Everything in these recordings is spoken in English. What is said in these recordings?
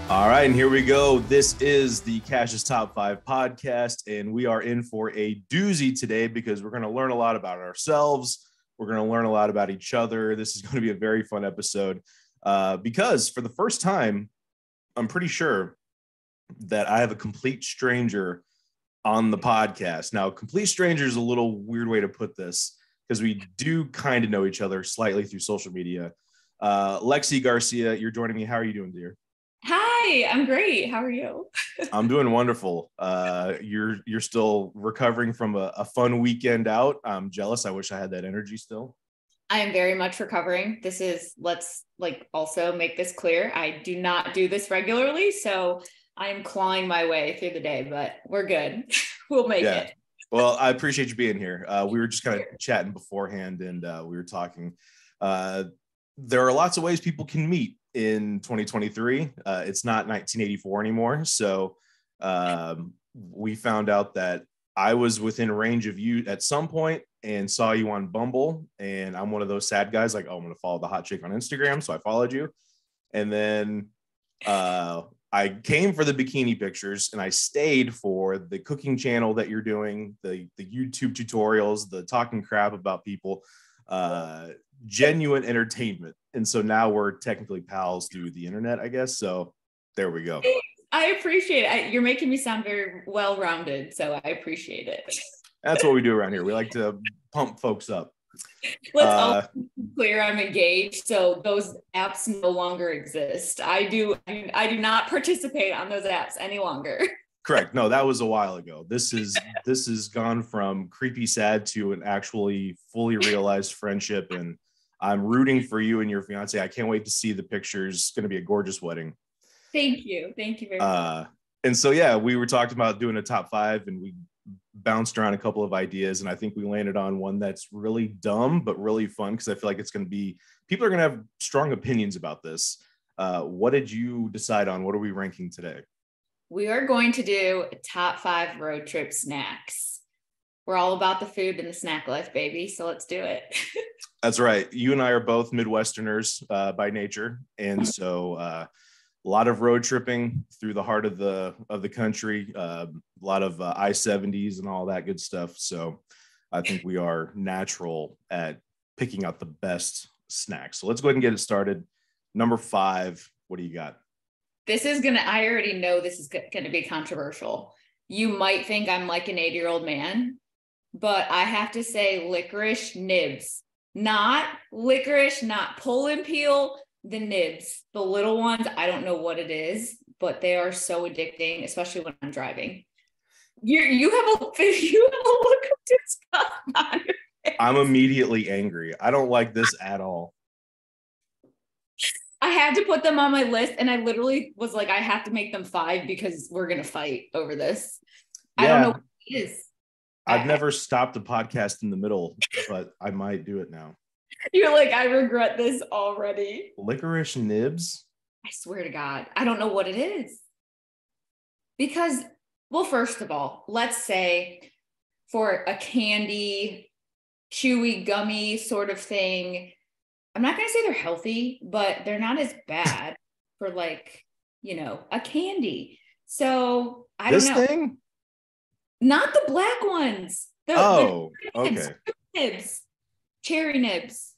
All right, and here we go. This is the Cash's Top 5 podcast, and we are in for a doozy today because we're going to learn a lot about ourselves. We're going to learn a lot about each other. This is going to be a very fun episode because for the first time, I'm pretty sure that I have a complete stranger on the podcast. Now, complete stranger is a little weird way to put this because we do kind of know each other slightly through social media. Lexi Garcia, you're joining me. How are you doing, dear? Hi, I'm great. How are you? I'm doing wonderful. You're still recovering from a fun weekend out. I'm jealous. I wish I had that energy still. I am very much recovering. Let's also make this clear. I do not do this regularly, so I am clawing my way through the day, but we're good. We'll make it. Well, I appreciate you being here. We were just kind of chatting beforehand, and we were talking. There are lots of ways people can meet in 2023. It's not 1984 anymore. So we found out that I was within range of you at some point and saw you on Bumble. And I'm one of those sad guys like, oh, I'm going to follow the hot chick on Instagram. So I followed you. And then I came for the bikini pictures and I stayed for the cooking channel that you're doing, the YouTube tutorials, the talking crap about people, genuine entertainment. And so now we're technically pals through the internet, I guess. So there we go. I appreciate it. You're making me sound very well-rounded, so I appreciate it. That's what we do around here. We like to pump folks up. Let's also be clear, I'm engaged, so those apps no longer exist. I do not participate on those apps any longer. Correct. No, that was a while ago. This is gone from creepy sad to an actually fully realized friendship, and I'm rooting for you and your fiance. I can't wait to see the pictures. It's going to be a gorgeous wedding. Thank you very much. And so yeah, we were talking about doing a top 5, and we bounced around a couple of ideas, and I think we landed on one that's really dumb but really fun because I feel like it's going to be, people are going to have strong opinions about this. What did you decide on? What are we ranking today? We are going to do top 5 road trip snacks. We're all about the food and the snack life, baby. So let's do it. That's right. You and I are both Midwesterners by nature. And so a lot of road tripping through the heart of the country, a lot of I-70s and all that good stuff. So I think we are natural at picking out the best snacks. So let's go ahead and get it started. Number 5, what do you got? I already know this is going to be controversial. You might think I'm like an 80-year-old man, but I have to say licorice nibs. Not licorice, not pull and peel, the nibs, the little ones. I don't know what it is, but they are so addicting, especially when I'm driving. You have a look of disgust on your face. I'm immediately angry. I don't like this at all. I had to put them on my list, and I literally was like, I have to make them 5 because we're going to fight over this. Yeah. I don't know what it is. I've never stopped a podcast in the middle, but I might do it now. You're like, I regret this already. Licorice nibs? I swear to God, I don't know what it is. Because, well, first of all, let's say for a candy, chewy, gummy sort of thing, I'm not going to say they're healthy, but they're not as bad for a candy. So I don't know. This thing? Not the black ones. The okay. Nibs. Cherry nibs.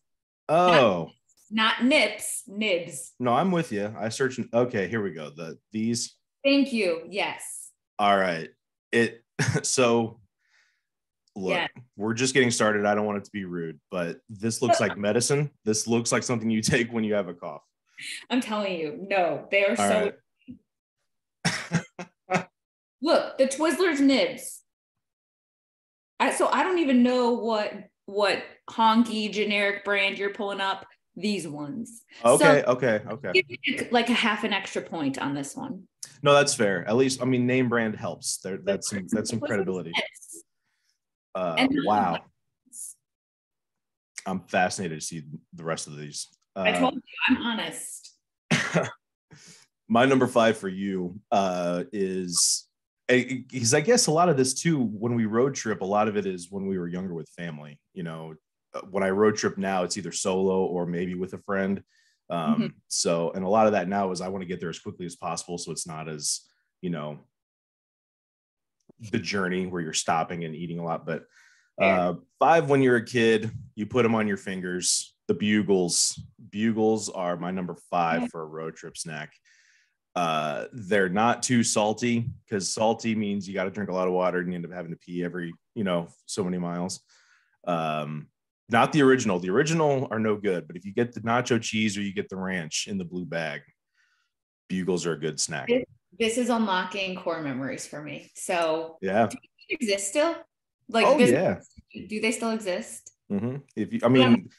Oh. Not nips, nibs. No, I'm with you. I searched. Okay, here we go. These. Thank you. Yes. All right. So look, We're just getting started. I don't want it to be rude, but this looks like medicine. This looks like something you take when you have a cough. I'm telling you, no, they are so. Right. Look, the Twizzlers nibs. So I don't even know what honky generic brand you're pulling up. These ones. Okay. Give me like a half an extra point on this one. No, that's fair. At least, I mean, name brand helps. That's some credibility. Wow. I'm fascinated to see the rest of these. I told you, I'm honest. My number 5 for you is, because I guess a lot of this too, when we road trip, a lot of it is when we were younger with family. You know, when I road trip now, it's either solo or maybe with a friend. Mhm. So, and a lot of that now is I want to get there as quickly as possible. So it's not as, you know, the journey where you're stopping and eating a lot. But Fair. 5, when you're a kid, you put them on your fingers. The bugles are my number 5 Yeah. for a road trip snack. They're not too salty, because salty means you got to drink a lot of water and you end up having to pee every, so many miles. Not the original. The original are no good, but if you get the nacho cheese or you get the ranch in the blue bag, bugles are a good snack. This is unlocking core memories for me. So, Yeah. do they exist still? Like Oh this, yeah. do they still exist? If you, I mean,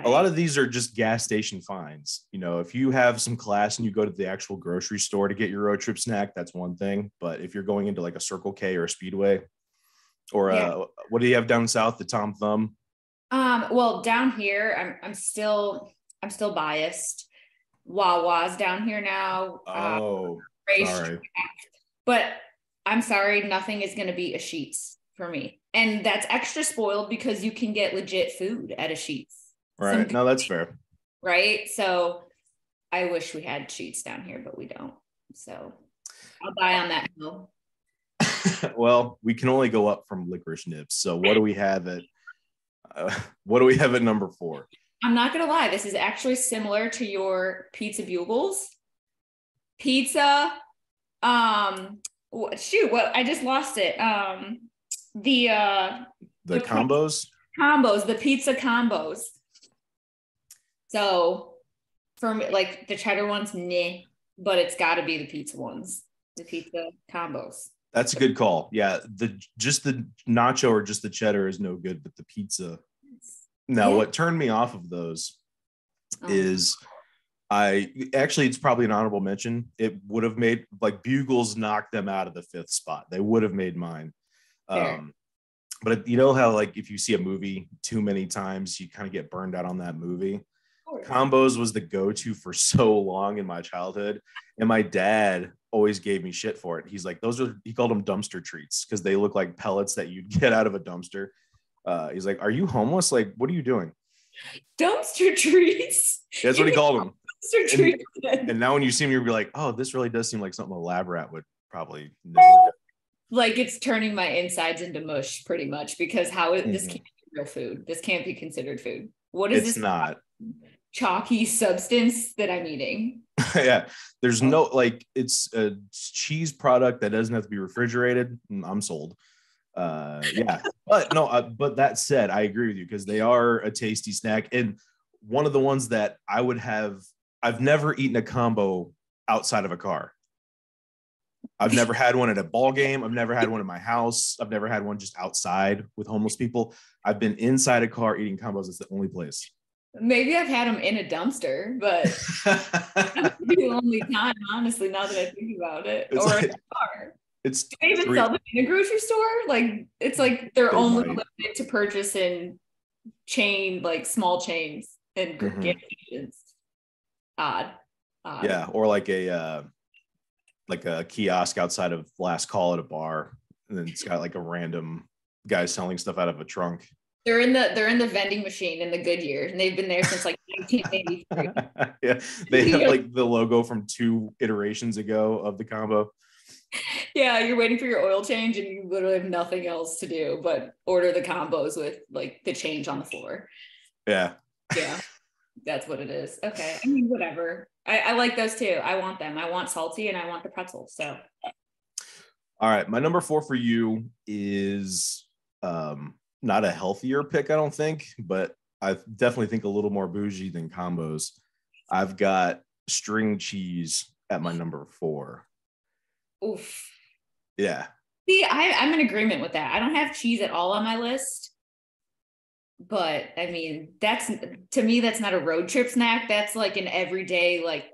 a lot of these are just gas station finds. If you have some class and you go to the actual grocery store to get your road trip snack, that's one thing. But if you're going into like a Circle K or a Speedway, or what do you have down south? The Tom Thumb. Well, down here, I'm still biased. Wawa's down here now. Oh, sorry. But I'm sorry, nothing is going to beat a Sheetz for me. And that's extra spoiled because you can get legit food at a Sheetz. Right. No, that's fair. Right. So I wish we had Sheetz down here, but we don't. So I'll die on that hill. Well, we can only go up from licorice nibs. So what do we have at number 4? I'm not gonna lie, this is actually similar to your pizza bugles. Pizza, what I just lost it. The combos, the pizza combos. So for me, like the cheddar ones, nah, but it's got to be the pizza ones, the pizza combos. That's a good call. Yeah, just the nacho or just the cheddar is no good, but the pizza. Now, what turned me off of those is it's probably an honorable mention. It would have made, like, bugles knocked them out of the 5th spot. They would have made mine. But you know how, like, if you see a movie too many times, you kind of get burned out on that movie. Combos was the go-to for so long in my childhood, and my dad always gave me shit for it. He's like, he called them dumpster treats because they look like pellets that you'd get out of a dumpster. He's like, "Are you homeless? Like, what are you doing?" Dumpster treats. That's what he called them. Dumpster treats. And now when you see him, you'll be like, "Oh, this really does seem like something a lab rat would probably nibble." Like, it's turning my insides into mush, pretty much, because this can't be real food. This can't be considered food. What is this? It's not chalky substance that I'm eating. Yeah, there's no, like, it's a cheese product that doesn't have to be refrigerated. I'm sold. Yeah, but no, but that said, I agree with you because they are a tasty snack, and one of the ones that I've never eaten a combo outside of a car. I've never had one at a ball game. I've never had one in my house. I've never had one just outside with homeless people. I've been inside a car eating combos. It's the only place. Maybe I've had them in a dumpster, but that's the only time, honestly, now that I think about it. Or in a car. Do they even sell them in a grocery store? Like, it's like they're only limited to purchase in small chains and gas stations. Odd. Yeah, or like a kiosk outside of last call at a bar, and then it's got like a random guy selling stuff out of a trunk. They're in the vending machine in the Goodyear, and they've been there since like 1983. Yeah, they have like the logo from 2 iterations ago of the combo. Yeah, you're waiting for your oil change, and you literally have nothing else to do but order the combos with like the change on the floor. Yeah, that's what it is. Okay, I mean, whatever. I like those too. I want them. I want salty, and I want the pretzel. So, all right, my number 4 for you is not a healthier pick, I don't think, but I definitely think a little more bougie than combos. I've got string cheese at my number 4. Oof. Yeah. See, I'm in agreement with that. I don't have cheese at all on my list, but I mean, to me, that's not a road trip snack. That's like an everyday, like,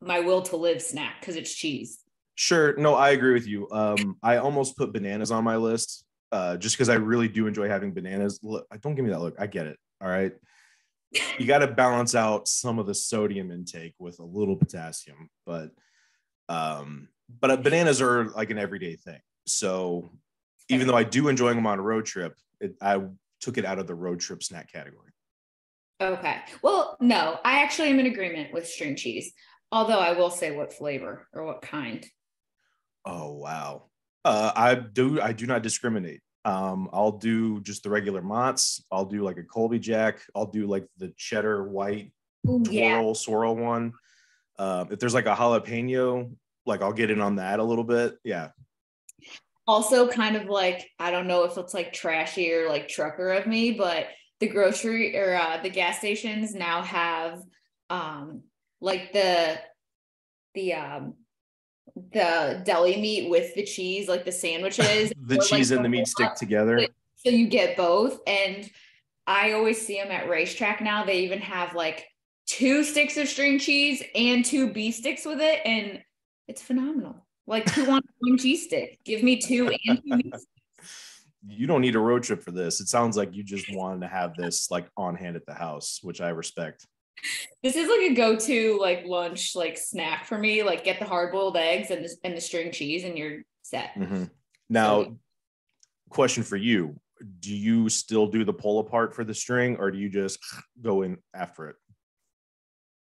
my will to live snack because it's cheese. Sure. No, I agree with you. I almost put bananas on my list. Just because I really do enjoy having bananas. Look, don't give me that look. I get it. All right. You got to balance out some of the sodium intake with a little potassium, but bananas are like an everyday thing. So even though I do enjoy them on a road trip, I took it out of the road trip snack category. Okay. Well, no, I actually am in agreement with string cheese. Although I will say what flavor or what kind. Oh wow. I do not discriminate. I'll do just the regular Mott's. I'll do like a Colby Jack. I'll do like the cheddar white Oh yeah. swirl one. If there's like a jalapeno, like I'll get in on that a little bit. Yeah. Also kind of like, I don't know if it's like trashy or like trucker of me, but the grocery or the gas stations now have um like the the deli meat with the cheese, like the sandwiches, The or like cheese and the the meat stick together. so you get both. And I always see them at racetrack now. They even have like 2 sticks of string cheese and 2 beef sticks with it, and it's phenomenal. Like who wants 1 cheese stick? Give me 2 and 2 beef sticks. You don't need a road trip for this. It sounds like you just wanted to have this like on hand at the house, which I respect. This is like a go-to like lunch like snack for me. Like get the hard-boiled eggs and the string cheese, and you're set. Mm-hmm. So Now, question for you. Do you still do the pull apart for the string, or do you just go in after it?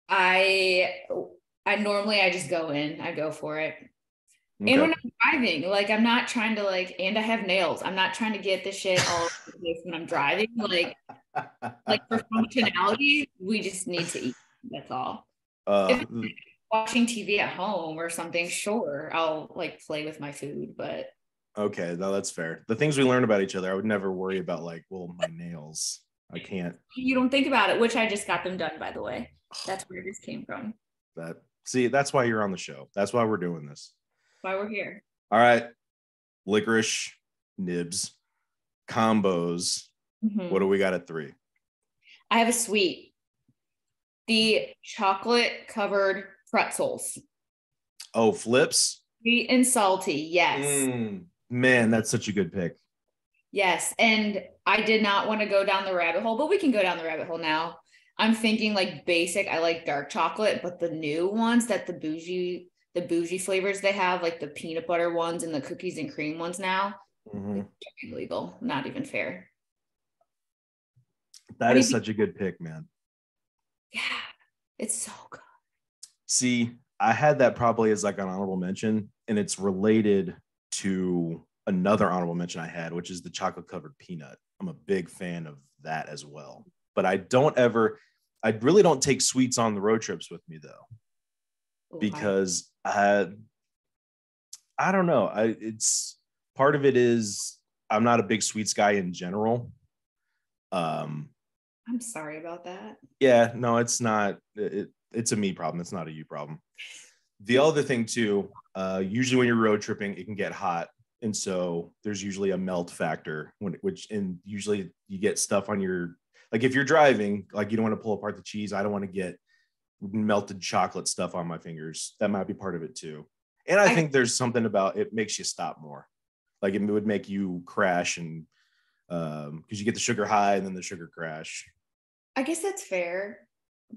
I I normally I just go in. I go for it. And when Okay. I'm driving, like I'm not trying to like, and I have nails. I'm not trying to get the shit all over the place when I'm driving. Like for functionality, we just need to eat. That's all. If uh, I'm watching TV at home or something, sure, I'll like play with my food, but okay, no, that's fair. The things we learn about each other, I would never worry about like, well, my nails. I can't. you don't think about it, which I just got them done, by the way. That's where this came from. That see, that's why you're on the show. That's why we're doing this. Why we're here. All right, licorice nibs combos. What Mhm. do we got at 3? I have a sweet, the chocolate covered pretzels, Oh, flips. sweet and salty. Yes. Man, that's such a good pick. Yes. And I did not want to go down the rabbit hole, but we can go down the rabbit hole now. I'm thinking like basic. I like dark chocolate, but the new ones that the bougie flavors they have, like the peanut butter ones and the cookies and cream ones now, Mm-hmm. illegal. Not even fair. How That do you is be? such a good pick, man. Yeah, it's so good. See, I had that probably as like an honorable mention, and it's related to another honorable mention I had, which is the chocolate covered peanut. I'm a big fan of that as well. But I really don't take sweets on the road trips with me though, Oh, because I don't know. It's part of it is I'm not a big sweets guy in general. Um, I'm sorry about that. yeah, no, it's not. It's a me problem. It's not a you problem. The other thing too, usually when you're road tripping, it can get hot, and so there's usually a melt factor and usually you get stuff on your like if you're driving, like you don't want to pull apart the cheese. I don't want to get melted chocolate stuff on my fingers. That might be part of it too. And I I think there's something about it makes you stop more. Like it would make you crash and because you get the sugar high and then the sugar crash. I guess that's fair,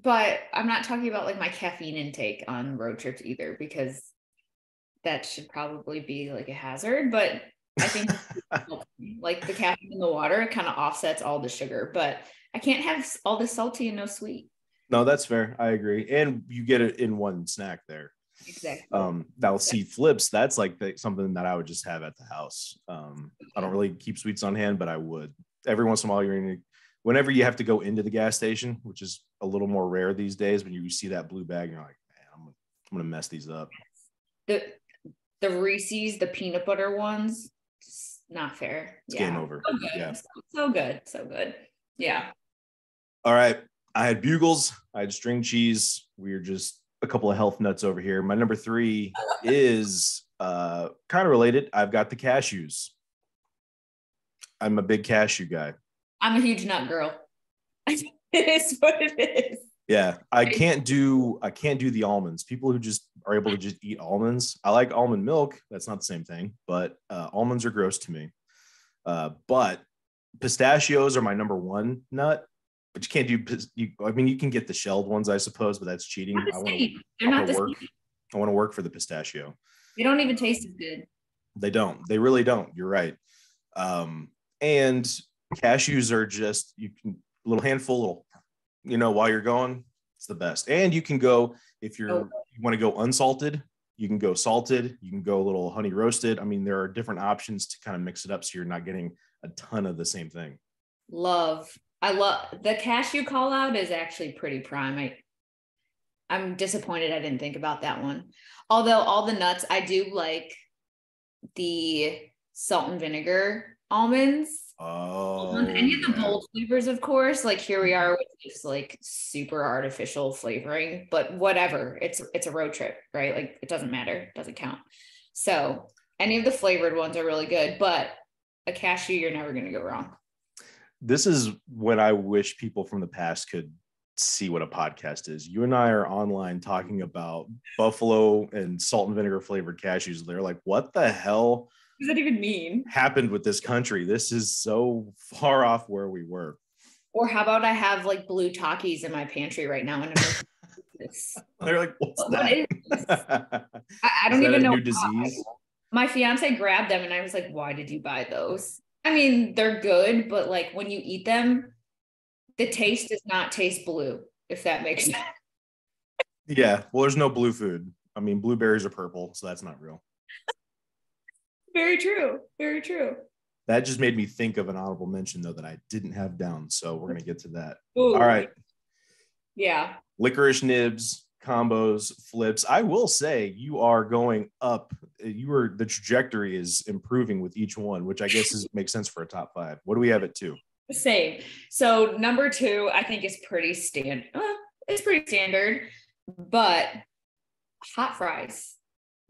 but I'm not talking about like my caffeine intake on road trips either, because that should probably be like a hazard. But I think like the caffeine in the water, it kind of offsets all the sugar, but I can't have all the salty and no sweet. No, that's fair. I agree. And you get it in one snack there. Exactly. That'll see flips. That's like something that I would just have at the house. I don't really keep sweets on hand, but I would every once in a while. Whenever you have to go into the gas station, which is a little more rare these days, when you see that blue bag, you're like, man, I'm gonna mess these up. The the Reese's, the peanut butter ones, not fair. It's game Yeah. over. So good. Yeah. So good. So good. Yeah. All right. I had bugles. I had string cheese. We are just a couple of health nuts over here. My number 3 is kind of related. I've got the cashews. I'm a big cashew guy. I'm a huge nut girl. It is what it is. Yeah, I can't do the almonds. People who just are able to just eat almonds. I like almond milk. That's not the same thing, but almonds are gross to me. But pistachios are my number 1 nut. But you can't do. I mean, you can get the shelled ones, I suppose, but that's cheating. Not the same. They're not the work. same. I want to work for the pistachio. They don't even taste as good. They don't. They really don't. You're right. And cashews are just you can a little handful, little while you're going, it's the best. And you can go, if you want to go unsalted, you can go salted, you can go a little honey roasted. I mean, there are different options to kind of mix it up so you're not getting a ton of the same thing. I love the cashew call out is actually pretty prime. I'm disappointed I didn't think about that one. Although all the nuts, I do like the salt and vinegar almonds. Oh, any of the bold flavors, of course. Like here we are with just like super artificial flavoring, but whatever. It's a road trip, right? Like it doesn't matter, it doesn't count. So any of the flavored ones are really good, but a cashew, you're never going to go wrong. This is when I wish people from the past could see what a podcast is. You and I are online talking about buffalo and salt and vinegar flavored cashews. They're like, what the hell? What does that even mean? Happened with this country? This is so far off where we were. Or how about I have like blue Takis in my pantry right now? And they're like, what's that? I don't even know. New disease. My fiance grabbed them and I was like, why did you buy those? I mean, they're good, but like when you eat them, the taste does not taste blue, if that makes sense. Yeah. Well, there's no blue food. I mean, blueberries are purple, so that's not real. Very true. Very true. That just made me think of an honorable mention, though, that I didn't have down. So we're going to get to that. Ooh. All right. Yeah. Licorice nibs, combos, flips. I will say you are going up. The trajectory is improving with each one, which I guess makes sense for a top 5. What do we have at 2? Same. So number 2, I think is pretty standard. It's pretty standard, but hot fries.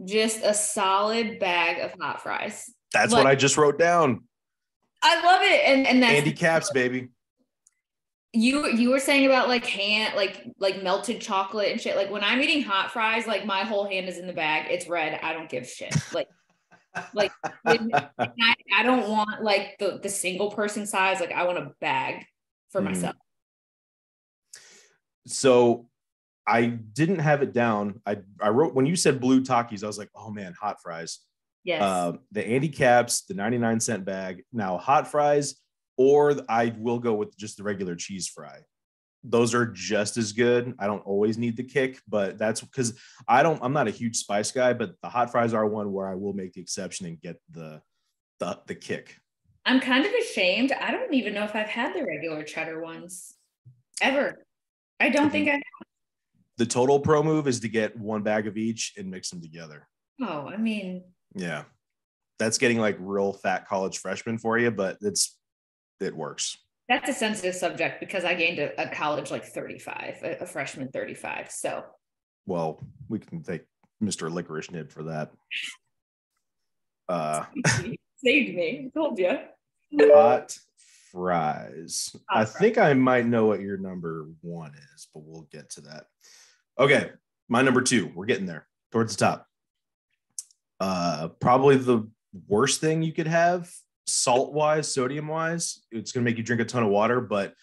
Just a solid bag of hot fries. That's what I just wrote down. I love it. And that's Andy Caps, baby. You were saying about like like melted chocolate and shit. Like when I'm eating hot fries, like my whole hand is in the bag. It's red. I don't give shit. Like I don't want like the single person size. Like I want a bag for myself. So I didn't have it down. I wrote, when you said blue Takis, I was like, oh man, hot fries. Yes. The Andy Caps, the 99-cent bag. Now hot fries, or I will go with just the regular cheese fry. Those are just as good. I don't always need the kick, but that's because I'm not a huge spice guy, but the hot fries are one where I will make the exception and get the kick. I'm kind of ashamed. I don't even know if I've had the regular cheddar ones ever. I don't think I have. The total pro move is to get one bag of each and mix them together. Oh, I mean. Yeah. That's getting like real fat college freshman for you, but it works. That's a sensitive subject because I gained a college like 35, a freshman 35. So. Well, we can thank Mr. Licorice Nib for that. Saved me. I told you. Hot fries. I think I might know what your number 1 is, but we'll get to that. Okay. My number 2. We're getting there towards the top. Probably the worst thing you could have, salt wise, sodium wise. It's going to make you drink a ton of water, but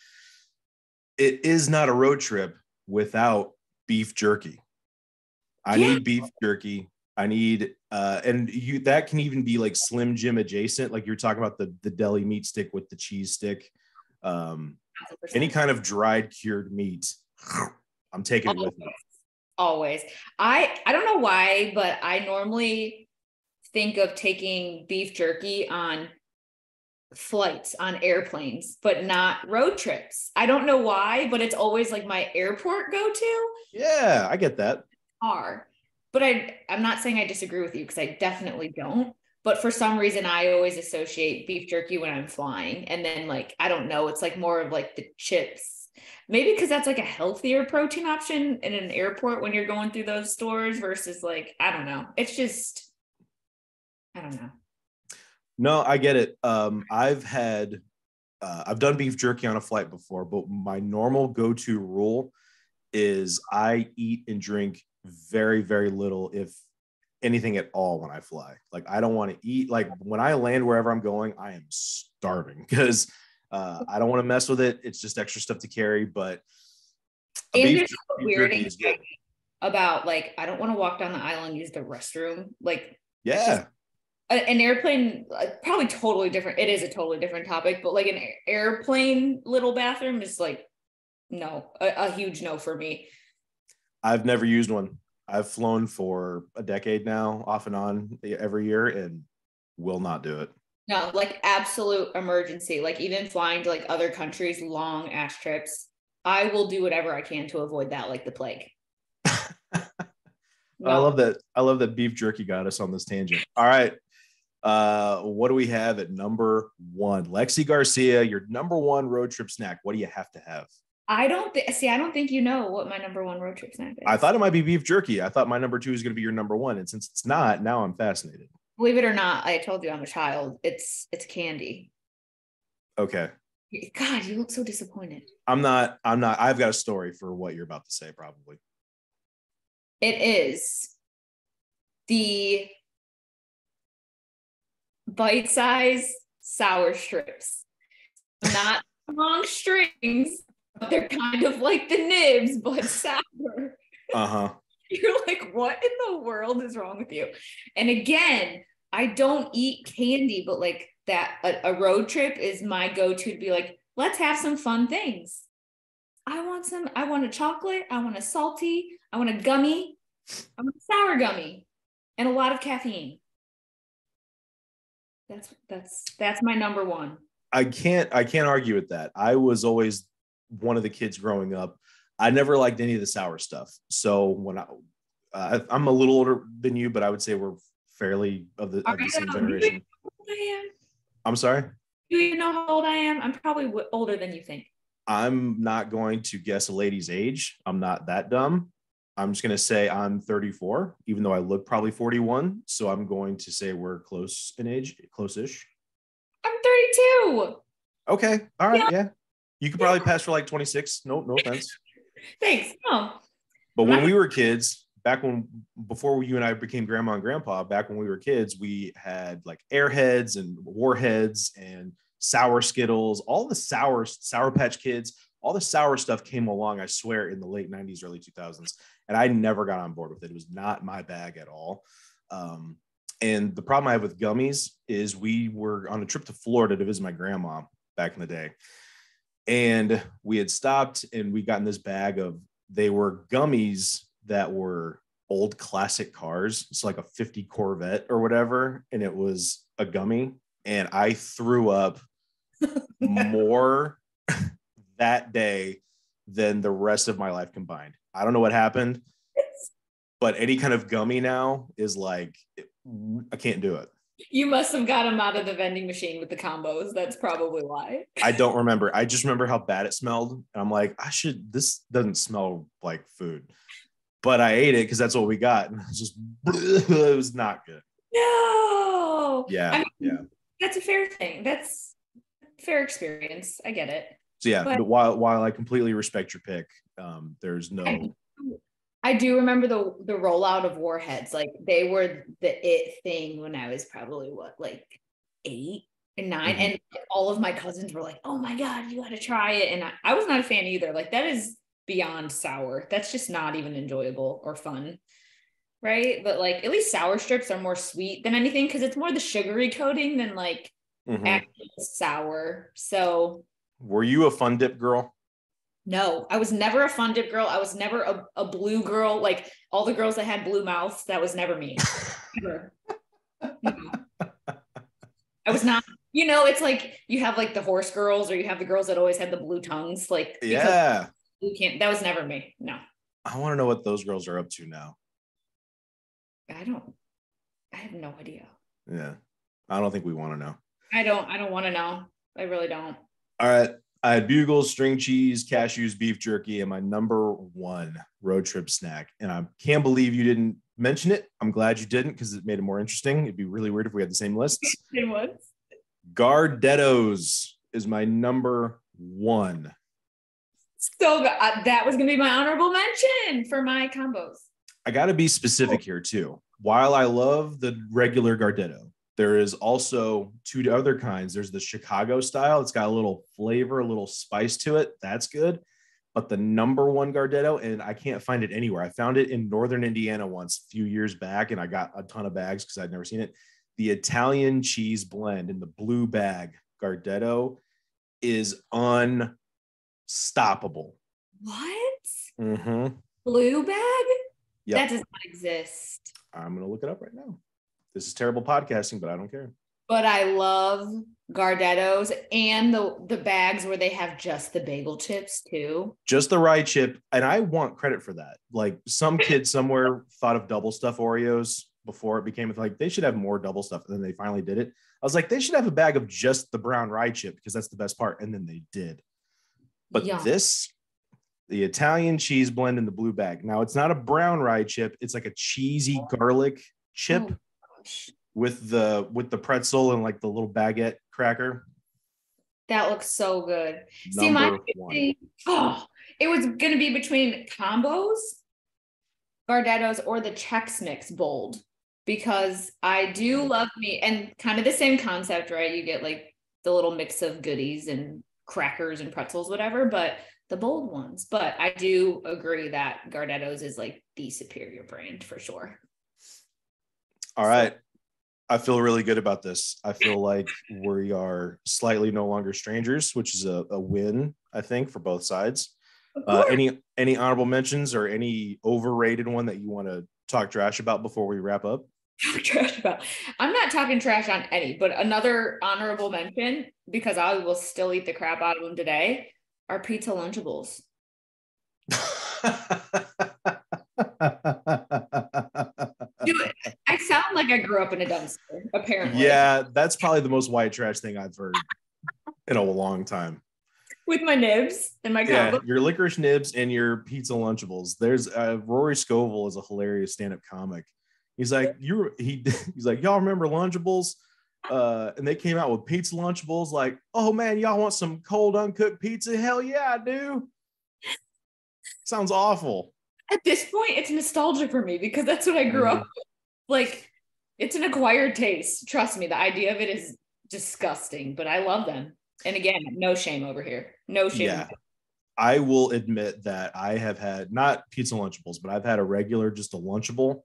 it is not a road trip without beef jerky. I need beef jerky. I need, that can even be like Slim Jim adjacent. Like you're talking about the deli meat stick with the cheese stick, any kind of dried cured meat. I'm taking it with me. Always. I don't know why, but I normally think of taking beef jerky on flights, on airplanes, but not road trips. I don't know why, but it's always like my airport go-to. Yeah, I get that. But I'm not saying I disagree with you because I definitely don't. But for some reason, I always associate beef jerky when I'm flying. And then like, I don't know, it's like more of like the chips. Maybe because that's like a healthier protein option in an airport when you're going through those stores versus like, I don't know. It's just, I don't know. No, I get it. I've done beef jerky on a flight before, but my normal go-to rule is I eat and drink very, very little, if anything at all, when I fly. Like I don't want to eat. Like when I land wherever I'm going, I am starving because I don't want to mess with it. It's just extra stuff to carry. But beef jerky is good. About like, I don't want to walk down the aisle and use the restroom. Like, yeah. An airplane, probably totally different. It is a totally different topic, but like an airplane little bathroom is like no, a huge no for me. I've never used one. I've flown for a decade now, off and on every year, and will not do it. No, like absolute emergency. Like even flying to like other countries, long ass trips. I will do whatever I can to avoid that like the plague. I No. love that. I love that beef jerky got us on this tangent. All right. What do we have at number one? Lexi Garcia, your number one road trip snack. What do you have to have? I don't see. I don't think you know what my number one road trip snack is. I thought it might be beef jerky. I thought my number two is going to be your number one. And since it's not, now I'm fascinated. Believe it or not, I told you I'm a child. It's candy. Okay. God, you look so disappointed. I'm not. I've got a story for what you're about to say, probably. It is the bite-sized sour strips. Not long strings, but they're kind of like the nibs, but sour. Uh-huh. You're like, what in the world is wrong with you? And again, I don't eat candy, but like that, a road trip is my go-to to be like, let's have some fun things. I want a chocolate, I want a salty, I want a gummy, I want a sour gummy, and a lot of caffeine. That's my number one. I can't argue with that. I was always one of the kids growing up. I never liked any of the sour stuff. So when I'm a little older than you, but I would say we're fairly of the same generation. I'm sorry? Do you know how old I am? I'm probably older than you think. I'm not going to guess a lady's age. I'm not that dumb. I'm just going to say I'm 34, even though I look probably 41. So I'm going to say we're close in age, close-ish. I'm 32. Okay. All right. Yeah. You could probably pass for like 26. No offense. Thanks. No. But when we were kids, before you and I became grandma and grandpa, back when we were kids, we had like Airheads and Warheads and Sour Skittles, all the Sour Patch Kids, all the sour stuff came along, I swear, in the late 90s, early 2000s. And I never got on board with it. It was not my bag at all. And the problem I have with gummies is we were on a trip to Florida to visit my grandma back in the day. And we had stopped and we got in this bag of, they were gummies that were old classic cars. It's like a 50 Corvette or whatever. And it was a gummy. And I threw up more that day than the rest of my life combined. I don't know what happened, but any kind of gummy now is like, I can't do it. You must have got them out of the vending machine with the combos. That's probably why. I don't remember. I just remember how bad it smelled. And I'm like, this doesn't smell like food. But I ate it because that's what we got. And it was not good. No. Yeah. I mean, that's a fair thing. That's a fair experience. I get it. So yeah, but while I completely respect your pick, there's no. I do remember the rollout of Warheads. Like they were the it thing when I was probably like 8 and 9, and all of my cousins were like, "Oh my god, you got to try it!" And I was not a fan either. Like that is beyond sour. That's just not even enjoyable or fun, right? But like at least sour strips are more sweet than anything because it's more the sugary coating than like actual sour. So. Were you a Fun Dip girl? No, I was never a Fun Dip girl. I was never a blue girl. Like all the girls that had blue mouths, that was never me. Never. No. I was not, it's like you have like the horse girls or you have the girls that always had the blue tongues. Like, yeah, that was never me. No. I want to know what those girls are up to now. I have no idea. Yeah. I don't think we want to know. I don't want to know. I really don't. All right. I had bugles, string cheese, cashews, beef jerky, and my number one road trip snack. And I can't believe you didn't mention it. I'm glad you didn't because it made it more interesting. It'd be really weird if we had the same lists. It was. Gardettos is my number one. So that was going to be my honorable mention for my combos. I got to be specific here too. While I love the regular Gardetto, there is also two other kinds. There's the Chicago style. It's got a little flavor, a little spice to it. That's good. But the number one Gardetto, and I can't find it anywhere. I found it in Northern Indiana once a few years back, and I got a ton of bags because I'd never seen it. The Italian cheese blend in the blue bag Gardetto is unstoppable. What? Mm-hmm. Blue bag? Yep. That does not exist. I'm going to look it up right now. This is terrible podcasting, but I don't care. But I love Gardettos and the bags where they have just the bagel chips too. Just the rye chip. And I want credit for that. Like some kid somewhere thought of double stuff Oreos before it became like they should have more double stuff. And then they finally did it. I was like, they should have a bag of just the brown rye chip because that's the best part. And then they did. But the Italian cheese blend in the blue bag. Now it's not a brown rye chip. It's like a cheesy garlic chip. Oh, gosh. With the pretzel and like the little baguette cracker. That looks so good. See, it was gonna be between combos, Gardettos, or the Chex Mix bold, because I do love me, and kind of the same concept, right? You get like the little mix of goodies and crackers and pretzels, whatever, but the bold ones. But I do agree that Gardettos is like the superior brand for sure. All right. I feel really good about this. I feel like we are slightly no longer strangers, which is a win, I think, for both sides. Any honorable mentions or any overrated one that you want to talk trash about before we wrap up? I'm not talking trash on any, but another honorable mention, because I will still eat the crap out of them today, are pizza Lunchables. Dude, I sound like I grew up in a dumpster, apparently. Yeah, that's probably the most white trash thing I've heard in a long time. With my nibs and my combo. Yeah, your licorice nibs and your pizza Lunchables. There's Rory Scovel is a hilarious stand-up comic. He's like, he's like, y'all remember Lunchables? And they came out with pizza Lunchables. Like, oh man, y'all want some cold uncooked pizza? Hell yeah, I do. Sounds awful. At this point, it's nostalgia for me because that's what I grew up with. Like, it's an acquired taste. Trust me, the idea of it is disgusting, but I love them. And again, no shame over here. No shame. Yeah. I will admit that I have had not pizza Lunchables, but I've had a regular, just a Lunchable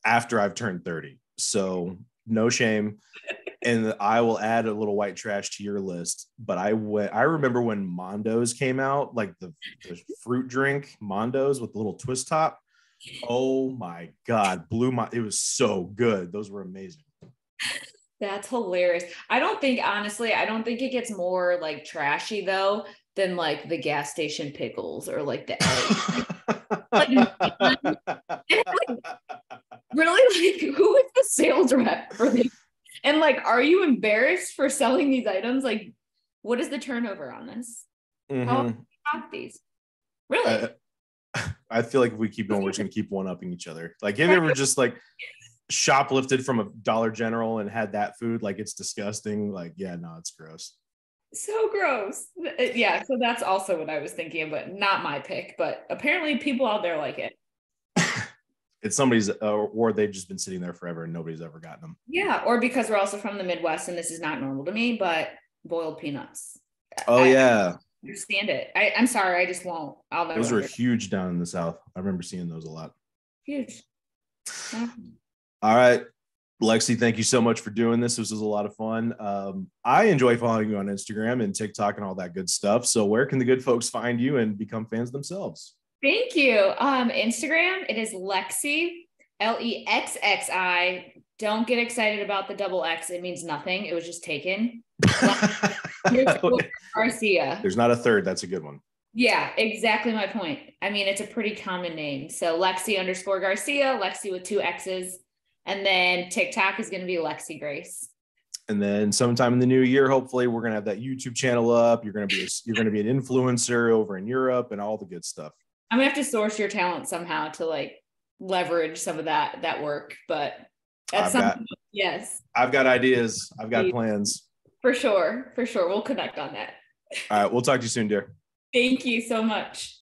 after I've turned 30. So no shame. And I will add a little white trash to your list. But I remember when Mondo's came out, like the fruit drink Mondo's with the little twist top. Oh my God, it was so good. Those were amazing. That's hilarious. I don't think it gets more like trashy though than like the gas station pickles or like the really, like, who is the sales rep for these? And like, are you embarrassed for selling these items? Like, what is the turnover on this? Mm-hmm. How do you stock these? Really? I feel like if we keep going, we're just going to keep one-upping each other. Like, have you ever just like shoplifted from a Dollar General and had that food? Like, it's disgusting. Like, yeah, no, it's gross. So gross. Yeah, so that's also what I was thinking of, but not my pick. But apparently people out there like it. It's somebody's, or they've just been sitting there forever and nobody's ever gotten them. Yeah, or because we're also from the Midwest and this is not normal to me, but boiled peanuts. Oh, yeah. I understand it. I'm sorry, I just won't. I'll never. Those were huge down in the South. I remember seeing those a lot. Huge. Yeah. All right. Lexi, thank you so much for doing this. This was a lot of fun. I enjoy following you on Instagram and TikTok and all that good stuff. So where can the good folks find you and become fans themselves? Thank you. Instagram, it is Lexi, Lexxi. Don't get excited about the double X. It means nothing. It was just taken. Garcia. There's not a third. That's a good one. Yeah, exactly my point. I mean, it's a pretty common name. So Lexi_Garcia, Lexi with 2 X's. And then TikTok is going to be Lexi Grace. And then sometime in the new year, hopefully we're going to have that YouTube channel up. You're going to be an influencer over in Europe and all the good stuff. I'm gonna have to source your talent somehow to like leverage some of that work, but yes. I've got ideas. I've got plans. For sure. We'll connect on that. All right. We'll talk to you soon, dear. Thank you so much.